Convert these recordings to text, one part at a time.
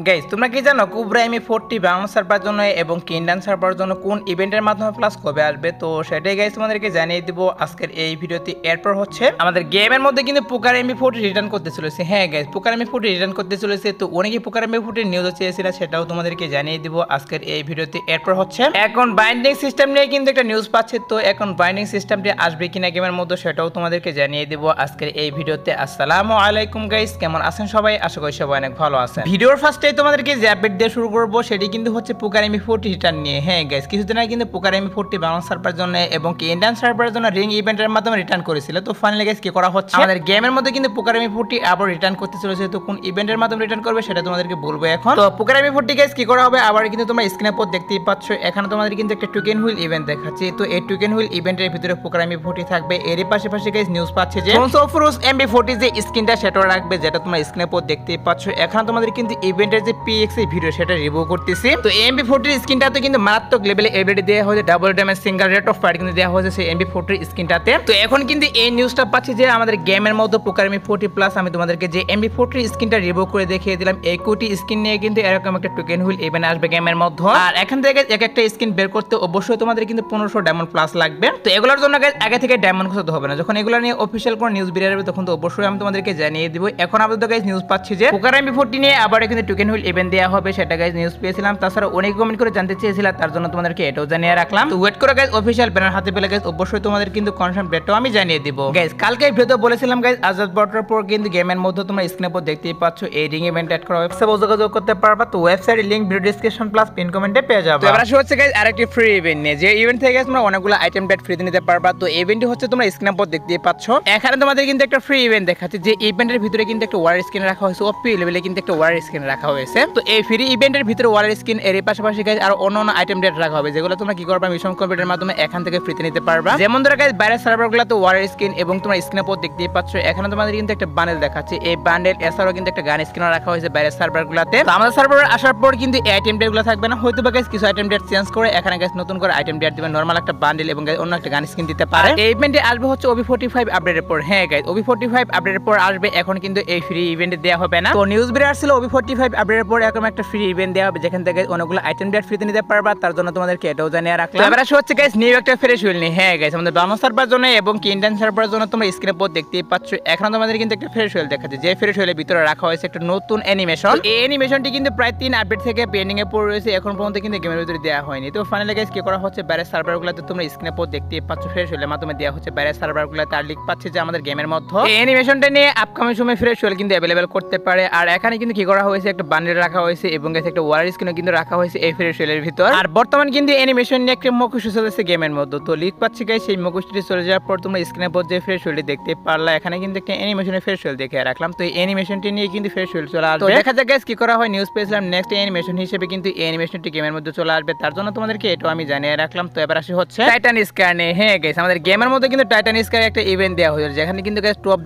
Guys তোমরা কি জানো কুবরা এমি40 বাংলা সার্ভার জন্য এবং ইন্ডিয়ান সার্ভার জন্য কোন ইভেন্টের মাধ্যমে প্লাস কবে আসবে? তো সেটাই গাইস তোমাদেরকে জানিয়ে দিব আজকের এই ভিডিওতে। এরপর হচ্ছে আমাদের গেমের মধ্যে কিন্তু পোকার এমি40 রিটার্ন করতে চলেছে। হ্যাঁ গাইস, পোকার এমি40 রিটার্ন করতে চলেছে। তো অনেকে পোকার এমি40 নিউজ চেয়েছিল, সেটাও তোমাদেরকে জানিয়ে দিব আজকের এই ভিডিওতে। এরপর হচ্ছে এখন বাইন্ডিং সিস্টেম নিয়ে কিন্তু একটা নিউজ পাচ্ছে। তো এখন বাইন্ডিং সিস্টেমটি আসবে কিনা গেমের মধ্যে সেটাও তোমাদেরকে জানিয়ে দিব আজকের এই ভিডিওতে। আসসালামু আলাইকুম গাইস, কেমন আছেন সবাই? আশা করি সবাই অনেক ভালো আছেন। ভিডিওর ফার্স্টে তোমাদেরকে যে আপডেট দিয়ে শুরু করবো সেটি কিন্তু হচ্ছে পোকার এমি40 রিটার্ন নিয়ে। হ্যাঁ গাইস, কিছুদিন আগে কিন্তু পোকার এমি40 বাংলা সার্ভার জন্য এবং ইন্ডিয়ান সার্ভারের জন্য রিং ইভেন্টের মাধ্যমে রিটার্ন করেছিল। তো ফাইনালি গাইস কি করা হচ্ছে, আমাদের গেমের মধ্যে কিন্তু পোকার এমি40 আবার রিটার্ন করতে চলেছে। তো কোন ইভেন্টের মাধ্যমে রিটার্ন করবে সেটা তোমাদেরকে বলবো এখন। তো পোকার এমি40 গাইস কি করা হবে, আবার কিন্তু তোমরা স্ক্রিনের পর দেখতেই পাচ্ছ, এখানে তোমাদের কিন্তু একটা টোকেন হুইল ইভেন্ট দেখাচ্ছি। তো এই টোকেন হুইল ইভেন্টের ভিতরে পোকার এমি40 থাকবে। এরই পাশাপাশি গাইস নিউজ পাচ্ছে যে ফোনসোফরুস এমবি40 যে স্ক্রিনটা সেটা রাখবে, যেটা তোমরা স্ক্রিনের পর দেখতেই পাচ্ছ। এখানে তোমাদের কিন্তু ইভেন্টের যে পিএক্স ভিডিও সেটা রিভিউ করতেছি। তো এমবি40 স্ক্রিনটাতে কিন্তু মারাত্মক লেভেলে এবিলিটি দেওয়া হয়েছে, double damage single rate of fire কিন্তু দেওয়া হয়েছে সেই এমবি40 স্ক্রিনটাতে। তো এখন কিন্তু এই নিউজটা পাচ্ছি যে আমাদের গেমের মধ্যে পোকার এমি40 প্লাস আমি তোমাদেরকে যে এমবি40 স্ক্রিনটা রিভিউ করে দেখিয়ে দিলাম, এই কোটি স্ক্রিন নিয়ে কিন্তু এরকম একটা টোকেন হুইল ইভেন্ট আসবে গেমের মধ্যে। আর এখান থেকে এক একটা স্ক্রিন বের করতে অবশ্যই তোমাদের কিন্তু 1500 ডায়মন্ড প্লাস লাগবে। তো এগুলোর জন্য আগে থেকে ডায়মন্ড খোঁজাতে হবে না, যখন এগুলো নিয়ে অফিসিয়াল কোনো নিউজ বেরিয়ে যাবে তখন তো অবশ্যই আমি তোমাদেরকে জানিয়ে দিব। এখন আপাতত গাইস নিউজ পাচ্ছি যে পোকার এমি40 নিয়ে আবার কিন্তু টোকেন হুইল ইভেন্ট দেওয়া হবে, সেটা গাইস নিউজ পেয়েছিলাম। তাছাড়া অনেক কমেন্ট করে জানতে চেয়েছিলাম, তার জন্য তোমাদেরকে এটাও জানিয়ে রাখলাম। তো ওয়েট করে গাইস অফিসিয়াল ব্যানার হাতে পেলে গাইস অবশ্যই তোমাদের কিন্তু কনফার্ম ডেটটাও আমি জানিয়ে দিব। গাইস কালকে ভিডিও বলেছিলাম গাইস আজাদ বর্ডার পর কিন্তু গেমের মধ্যে তোমরা স্ক্রিনে পর দেখতেই পাচ্ছ এই রিং ইভেন্ট অ্যাড করা ওয়েবসাইটে যোগাযোগ করতে পারবা। তো ওয়েবসাইটের link video description plus pin কমেন্টে পেয়ে যাবে। তো এবার আসলে হচ্ছে গাইস আরেকটি ফ্রি ইভেন্ট নিয়ে, যে ইভেন্ট থেকে গাইস তোমরা অনেকগুলো আইটেম ডেট ফ্রিতে নিতে পারবা। তো ইভেন্টটি হচ্ছে তোমরা স্ক্রিনে পর দেখতেই পাচ্ছ, এখানে তোমাদের কিন্তু একটা ফ্রি ইভেন্ট দেখাচ্ছে, যে ইভেন্টের ভিতরে কিন্তু একটা ওয়ার স্ক্রিন রাখা হয়েছে, ওপি লেভেলে কিন্তু একটা ওয়ার স্ক্রিন রাখা হয়েছে। তো এই ফ্রি ইভেন্টের ভিতরে ওয়ার স্ক্রিন এর পাশাপাশি গাইস আর অন্য আইটেম ডেট রাখা হবে, যেগুলো তোমরা কি করবা মিশন কম্পিউটারের মাধ্যমে এখান থেকে ফ্রিতে নিতে পারবা। যেমন ধরো গাইস বাইরের সার্ভারগুলোতে ওয়ার স্ক্রিন এবং তোমরা স্ক্রিনে পর দেখতেই পাচ্ছ, এখানে তোমাদের কিন্তু একটা বান্ডেল দেখাচ্ছে। এই বান্ডেল এছাড়াও কিন্তু একটা গান স্ক্রিন রাখা হয়েছে বাইরের সার্ভারগুলোতে। তো আমাদের সার্ভারে আসার পর কিন্তু এই আইটেম ডেটগুলো থাকবে না, হয়তো বা গাইস কিছু আইটেম ডেট চেঞ্জ করে এখানে গাইস নতুন করে আইটেম ডেট দিবেন, নরমাল একটা বান্ডেল এবং অন্য একটা গান স্ক্রিন দিতে পারে। এই ইভেন্টে আসবে হচ্ছে ওবি45 আপডেটের পর। হ্যাঁ গাইস ওবি45 আপডেটের পর আসবে, এখন কিন্তু এই ফ্রি ইভেন্টে দেওয়া হবে না। তো নিউজ বের আসছিল ওবি45 আপডেটের পর এরকম একটা ফ্রি ইভেন্ট দেওয়া হবে, যেখান থেকে অনেকগুলো আইটেম ডেট ফ্রিতে নিতে পারবা। তার জন্য তোমাদেরকে এটাও জানিয়ে রাখলাম। এবার আসলে হচ্ছে গাইস নিউ একটা ফ্রেশ হুইল নিয়ে। হ্যাঁ গাইস আমাদের বাংলা সার্ভার জন্য এবং ইন্ডিয়ান সার্ভারের জন্য তোমরা স্ক্রিনে পর দেখতেই পাচ্ছ, এখন তোমাদের কিন্তু একটা ফ্রেশ হুইল দেখাচ্ছে, যে ফ্রেশ হুইলের ভিতরে রাখা হয়েছে একটা নতুন অ্যানিমেশন। এই অ্যানিমেশনটি কিন্তু প্রায় 3 আপডেট থেকে পেন্ডিং এ পড়ে রয়েছে, এখন পর্যন্ত কিন্তু গেমের ভিতরে দেওয়া হয়নি। তো ফাইনালি গাইস কি করা হচ্ছে, বাইরের সার্ভারগুলোতে তোমরা স্ক্রিনে পর দেখতেই পাচ্ছ ফ্রেশ হুইলের মাধ্যমে দেওয়া হচ্ছে বাইরের সার্ভারগুলোতে। আর লিক পাচ্ছে যে আমাদের গেমের মধ্যে এই অ্যানিমেশনটা নিয়ে আপকামিং সময় ফ্রেশ হুইল কিন্তু अवेलेबल করতে পারে। আর এখানে কিন্তু কি করা হয়েছে, একটা বান্ডেল রাখা হয়েছে এবং গাইস একটা ওয়ার স্ক্রিনও কিন্তু রাখা হয়েছে এই ফ্রেশ হুইলের ভিতর। আর বর্তমান কিন্তু অ্যানিমেশন নিয়ে একটা মুখোশ চলেছে গেমের মধ্যে। তো লিক পাচ্ছি গাইস সেই মুখোশটি চলে যাওয়ার পর তোমরা স্ক্রিনে পর যে ফ্রেশ হুইলটি দেখতে পারলা, এখানে কিন্তু একটা অ্যানিমেশনের ফ্রেশ হুইল দেখে রাখলাম। তো এই অ্যানিমেশনটি নিয়ে কিন্তু ফ্রেশ হুইল চলে আসবে। তো দেখা যাক গাইস কি করা হয়। নিউজ পেয়েছিলাম নেক্সট অ্যানিমেশন হিসেবে কিন্তু এই অ্যানিমেশনটি গেমের মধ্যে চলে আসবে, তার জন্য তোমাদেরকে এটাও আমি জানিয়ে রাখলাম। তো এবার আসি হচ্ছে টাইটান স্কার নিয়ে। হ্যাঁ গাইস আমাদের গেমের মধ্যে কিন্তু টাইটান স্কার একটা ইভেন্ট দেওয়া হয়েছে, যেখানে কিন্তু গাইস টপ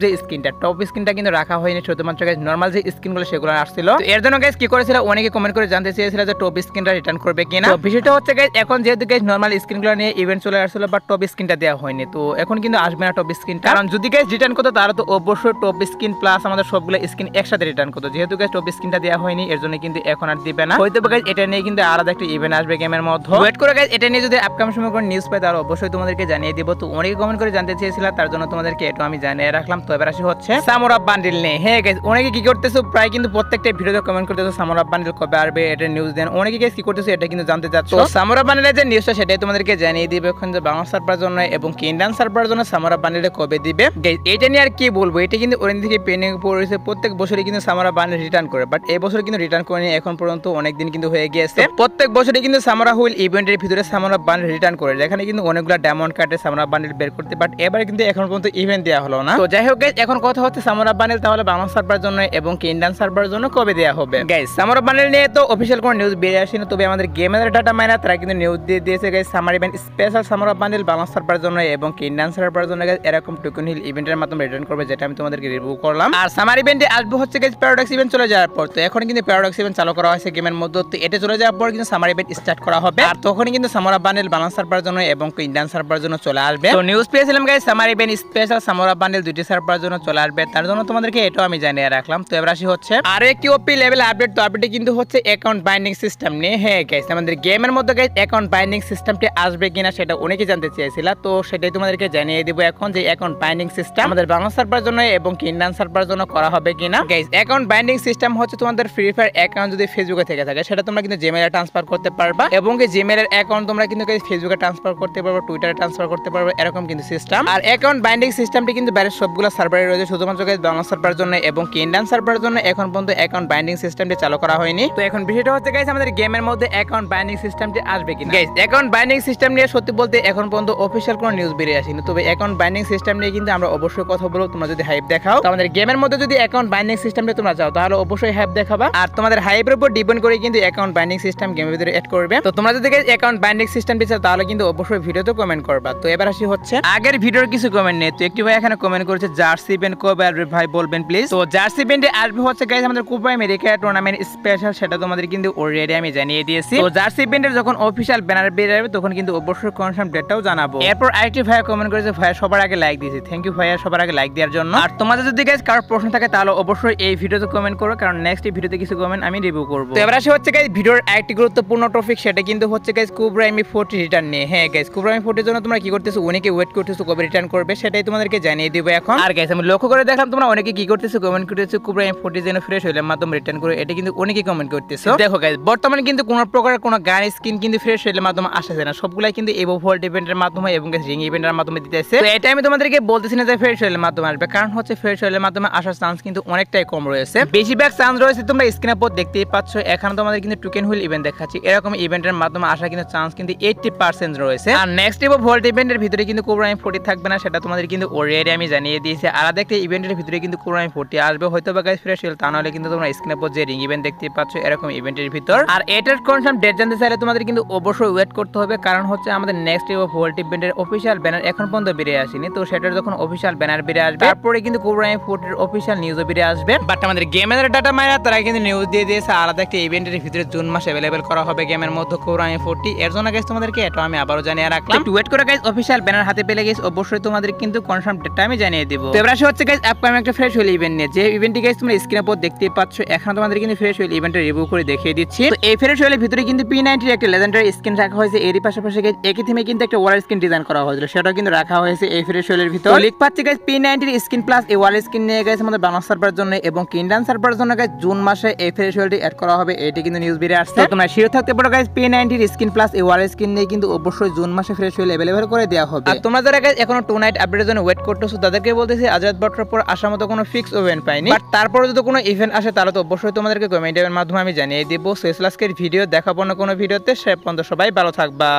স্ক্রিনটা কিন্তু রাখা হয়নি, শুধুমাত্র গাইস নরমাল যে স্ক্রিনগুলো সেগুলো আসছিল। তো এর জন্য গাইস কি করেছিল, অনেকে কমেন্ট করে জানতে চেয়েছিল যে টপ স্ক্রিনটা রিটার্ন করবে কিনা। তো বিষয়টা হচ্ছে গাইস এখন যেহেতু গাইস নরমাল স্ক্রিনগুলো নিয়ে ইভেন্ট চলে আসছিল, বাট টপ স্ক্রিনটা দেওয়া হয়নি। তো এখন কিন্তু আসবে না টপ স্ক্রিনটা, কারণ যদি গাইস রিটার্ন করতো তাহলে তো অবশ্যই টপ স্ক্রিন প্লাস আমাদের সবগুলো স্ক্রিন একসাথে রিটার্ন করতো। যেহেতু গাইস টপ স্ক্রিনটা দেওয়া হয়নি, এর জন্য কিন্তু এখন আর দিবে না। হয়তো গাইস এটা নিয়ে কিন্তু আলাদা একটা ইভেন্ট আসবে গেমের মধ্যে। ওয়েট করে গাইস এটা নিয়ে যদি আপকামিং সময় কোনো নিউজ পাই তাহলে অবশ্যই তোমাদেরকে জানিয়ে দিব। তো অনেকে কমেন্ট করে জানতে চেয়েছিল, তার জন্য তোমাদেরকে এটা আমি জানিয়ে রাখলাম। তো এবার আসি হচ্ছে সামুরা বান্ডেল নিয়ে। হ্যাঁ গাইস অনেকে কি করতেছো, প্রায় কিন্তু প্রত্যেকটা ভিডিওতে কমেন্ট করতেছো সামুরা বান্ডেল কবে আসবে, এটা নিউজ দেন। অনেকে গাইস কি করতেছো এটা কিন্তু জানতে চাচ্ছ। তো সামুরা বান্ডেলের যে নিউজটা সেটাই তোমাদেরকে জানিয়ে দিবে এখন, যে বাংলা সার্ভার জন্য এবং ইন্ডিয়ান সার্ভারের জন্য সামুরা বান্ডেলটা কবে দিবে। গাইস এটা নিয়ে আর কি বলবো, এটা কিন্তু ওরেন থেকে পেন্ডিং পড়ে রয়েছে, প্রত্যেক বছরই কিন্তু সামুরা বান্ডেল রিটার্ন করে, বাট এই বছর কিন্তু রিটার্ন করেনি এখন পর্যন্ত, অনেক দিন কিন্তু হয়ে গিয়েছে। প্রত্যেক বছরই কিন্তু সামুরা হুইল ইভেন্টের ভিতরে সামুরা বান্ডেল রিটার্ন করে, যেখানে কিন্তু অনেকগুলো ডায়মন্ড কার্ডে সামুরা বান্ডেল বের করতে, বাট এবারে কিন্তু এখন পর্যন্ত ইভেন্ট দেওয়া হলো না। তো যাই হোক গাইস এখন কথা হচ্ছে সামুরা বান্ডেল তাহলে বাংলা সার্ভার জন্য এবং ইন্ডিয়ান সার্ভারের জন্য কবে দেওয়া হবে। গাইস সামুরা বান্ডেল নিয়ে তো অফিশিয়াল কোনো নিউজ বেরিয়ে আসেনি, তবে আমাদের গেমের ডাটা মাইনার তারা কিন্তু নিউজ দিয়ে দিয়েছে guys summer event special samurai bundle Bangla সার্ভারের জন্য এবং ইন্ডিয়ান সার্ভারের জন্য গাইস এরকম টোকেন হিল ইভেন্টের মাধ্যমে রিটার্ন করবে, যেটা আমি তোমাদেরকে রিভিউ করলাম। আর সামার ইভেন্টে আসবে হচ্ছে গাইস প্যারাডক্স ইভেন্ট চলে যাওয়ার পর। তো এখন কিন্তু প্যারাডক্স ইভেন্ট চালু করা হয়েছে গেমের মধ্যে, তো এটা চলে যাওয়ার পর কিন্তু সামার ইভেন্ট স্টার্ট করা হবে। আর তখনই কিন্তু সামুরা বান্ডেল বাংলা সার্ভারের জন্য এবং ইন্ডিয়ান সার্ভারের জন্য চলে আসবে। তো নিউজ পেয়েছিলাম guys summer event special samurai bundle দুইটি সার্ভারের জন্য চলে আসবে, তার জন্য তোমাদেরকে এটাও আমি জানিয়ে রাখলাম। তো এবার আসি হচ্ছে আরো একটি ওপি লেভেল আপডেট, তো আপডেটে কিন্তু হচ্ছে অ্যাকাউন্ট বাইন্ডিং সিস্টেম নিয়ে। হ্যাঁ গাইস, আমাদের গেমের মধ্যে গাইস অ্যাকাউন্ট বাইন্ডিং সিস্টেমটি আসবে কিনা সেটা অনেকে জানতে চেয়েছিল, তো সেটাই তোমাদেরকে জানিয়ে দিব এখন যে অ্যাকাউন্ট বাইন্ডিং সিস্টেম আমাদের বাংলা সার্ভার জন্য এবং ইন্ডিয়ান সার্ভার জন্য করা হবে কিনা। গাইস, অ্যাকাউন্ট বাইন্ডিং সিস্টেম হচ্ছে তোমাদের ফ্রি ফায়ার অ্যাকাউন্ট যদি ফেসবুকে থেকে থাকে সেটা তোমরা কিন্তু জিমেইলে ট্রান্সফার করতে পারবা, এবং এই জিমেইলের অ্যাকাউন্ট তোমরা কিন্তু ফেসবুকে ট্রান্সফার করতে পারবে, টুইটারে ট্রান্সফার করতে পারবে, এরকম কিন্তু সিস্টেম। আর অ্যাকাউন্ট বাইন্ডিং সিস্টেমটি কিন্তু বাইরের সবগুলো সার্ভারে রয়েছে, শুধুমাত্র গাইস বাংলা সার্ভার জন্য এবং ইন্ডিয়ান সার্ভারের জন্য এখন পর্যন্ত অ্যাকাউন্ট বাইন্ডিং সিস্টেমটি চালু করা হয়নি। তো এখন বিষয়টা হচ্ছে গাইস আমাদের গেমের মধ্যে অ্যাকাউন্ট বাইন্ডিং সিস্টেমটি আসবে কিনা। গাইস, অ্যাকাউন্ট বাইন্ডিং সিস্টেম নিয়ে সত্যি বলতে এখন পর্যন্ত অফিশিয়াল কোনো নিউজ বেরিয়ে আসেনি, তবে অ্যাকাউন্ট বাইন্ডিং সিস্টেম নিয়ে কিন্তু আমরা অবশ্যই কথা বলবো। তোমরা যদি হাইপ দেখাও, তো আমাদের গেমের মধ্যে যদি অ্যাকাউন্ট বাইন্ডিং সিস্টেমটা তোমরা চাও তাহলে অবশ্যই হাইপ দেখাবা, আর তোমাদের হাইপের উপর ডিপেন্ড করে কিন্তু অ্যাকাউন্ট বাইন্ডিং সিস্টেম গেমের ভিতরে এড করবে। তো তোমরা যদি অ্যাকাউন্ট বাইন্ডিং সিস্টেমটি চাও তাহলে কিন্তু অবশ্যই ভিডিওতে কমেন্ট করবা। তো এবার আসি হচ্ছে আগের ভিডিওর কিছু কমেন্ট নেই, তো একটি ভাই এখানে কমেন্ট করেছে জার্সি ইভেন্ট কবে আসবে ভাই বলবেন প্লিজ। তো জার্সি ইভেন্টে আসবে হচ্ছে গাইস আমাদের কোপা আমেরিকা টুর্নামেন্ট স্পেশাল, সেটা তোমাদের কিন্তু অলরেডি আমি জানিয়ে দিয়েছি। তো জার্সি ইভেন্টের যখন অফিশিয়াল ব্যানার বের হবে তখন কিন্তু অবশ্যই কনফার্ম ডেটটাও জানাবো। এরপর আরেকটি ভাই কমেন্ট করেছে ভাই সবার আগে লাইক দিয়েছি, থ্যাংক ইউ ভাইয়া সবার আগে লাইক দেওয়ার জন্য। আর তোমাদের যদি গাইস কারো প্রশ্ন থাকে তাহলে অবশ্যই এই ভিডিওতে কমেন্ট করো, কারণ নেক্সট ভিডিওতে কিছু কমেন্ট আমি রিভিউ করব। তো এবার আসি হচ্ছে গাইস ভিডিওর আরেকটি গুরুত্বপূর্ণ টপিক, সেটা কিন্তু হচ্ছে গাইস কোবরা এমপি40 রিটার্ন নিয়ে। হ্যাঁ গাইস, কোবরা এমপি40 এর জন্য তোমরা কি করতেছো, অনেকে ওয়েট করতেছো কবে রিটার্ন করবে, সেটাই তোমাদেরকে জানিয়ে দিব এখন। আর গাইস, আমি লক্ষ্য করে দেখলাম তোমরা অনেকে কি করতেছো, কমেন্ট করতেছো কোবরা এমপি40 যেন ফ্রেশ হইলে মাধ্যমে রিটার্ন করে, এটা কিন্তু অনেকে কমেন্ট করতেছো। দেখো গাইস, বর্তমানে কিন্তু কোনো প্রকারের কোনো গান স্কিন কিন্তু ফ্রেশ হইলে মাধ্যমে আসছে না, সবগুলাই কিন্তু এই ভোল্ট ইভেন্টের মাধ্যমে এবং রিং ইভেন্টের মাধ্যমে দিতেছে। তো এটা আমি তোমাদেরকে বলতেছি না যে ফ্রেশ হইলে মাধ্যমে আসবে, কারণ হচ্ছে ফ্রেশ হইলে মাধ্যমে আসার চান্স কিন্তু অনেকটাই কম রয়েছে। বেশিরভাগ চান্স রয়েছে তোমরা স্ক্রিনের উপর দেখতেই পাচ্ছ, এখানে তোমাদের কিন্তু টোকেন হুইল ইভেন্ট দেখাচ্ছি, এরকম ইভেন্টের মাধ্যমে আসা কিন্তু চান্স কিন্তু 80% রয়েছে। আর নেক্সট ভোল্ট ইভেন্টের ভিতরে কিন্তু কোবরা এমপি40 থাকবে না, সেটা তোমাদের কিন্তু অলরেডি আমি জানিয়ে দিয়েছি। আলাদা একটা ইভেন্টের ভিতরে কিন্তু কোবরা এমপি40 আসবে, হয়তো বা গাইস ফ্রেশ হইল, তা নাহলে কিন্তু তোমরা স্ক্রিনের উপর যে রিং ইভেন্ট দেখতে পাচ্ছ এরকম ইভেন্টের ভিতর। আর এটার কনফার্ম ডেট জানতে চাইলে তোমাদের কিন্তু অবশ্যই ওয়েট করতে হবে, কারণ হচ্ছে আমাদের নেক্সট ভোল্ট ইভেন্টের অফিশিয়াল ব্যানার এখন পর্যন্ত বেরিয়ে আসেনি। তো সেটার যখন অফিশিয়াল ব্যানার বেরিয়ে আসবে তারপরে কিন্তু কোবরা এমপি40 এর অফিশিয়াল নিউজও বেরিয়ে আসবে। বাট আমাদের গেমের ডাটা মাইনার তারা কিন্তু নিউজ দিয়ে দিয়েছে আলাদা একটা ইভেন্টের ভিতরে জুন মাসে अवेलेबल করা হবে গেমের মধ্যে কোবরা এমপি40। এর জন্য গাইস তোমাদেরকে এটা আমি আবারও জানিয়ে রাখলাম, একটু ওয়েট করে গাইস অফিশিয়াল ব্যানার হাতে পেলে গাইস অবশ্যই তোমাদের কিন্তু কনফার্ম ডেটটা আমি জানিয়ে দেব। তো এবার আসি হচ্ছে গাইস আপকামিং একটা ফ্রেশ হুইল ইভেন্ট নিয়ে, যে ইভেন্টটি গাইস তোমরা স্ক্রিনের উপর দেখতেই পাচ্ছ, এখন তোমাদের কিন্তু ফ্রেশ হুইল ইভেন্টের রিভিউ করে দেখিয়ে দিচ্ছি। তো এই ফ্রেশ হুইলের ভিতরে কিন্তু P90 এর একটা লেজেন্ডারি স্কিন রাখা হয়েছে, এরই পাশাপাশি গাইস একই থিমে কিন্তু একটা ওয়াল স্কিন ডিজাইন করা হয়েছিল, সেটাও কিন্তু রাখা হয়েছে এই ফ্রেশ হুইলের ভিতর। লিখ পাচ্ছি গাইস P90 এর স্কিন প্লাস এই ওয়াল স্কিন নিয়ে গাইস আমাদের বাংলা সার্ভারের জন্য এবং ইন্ডিয়ান সার্ভারের জন্য গাইস জুন মাসে এই ফ্রেশ হুইলটি এড করা হবে, এটি কিন্তু নিউজ বেরিয়ে আসছে। তোমরা শিওর থাকতে পারো গাইস P90 এর স্কিন প্লাস এই ওয়াল স্কিন নিয়ে কিন্তু অবশ্যই জুন মাসে ফ্রেশ হুইল अवेलेबल করে দেওয়া হবে। আর তোমরা যারা গাইস এখনো টু নাইট আপডেটের জন্য ওয়েট করতেছো তাদেরকে বলতেছি আজাদ বটর পর আসার মতো কোনো ফিক্স ইভেন্ট পাইনি, বাট তারপরে যদি কোনো ইভেন্ট আসে তাহলে তো অবশ্যই তোমাদেরকে কমেন্টের মাধ্যমে আমি জানিয়ে দিব। সো আজকের ভিডিও দেখাবো না কোনো ভিডিওতে, সে পর্যন্ত সবাই ভালো থাকবা।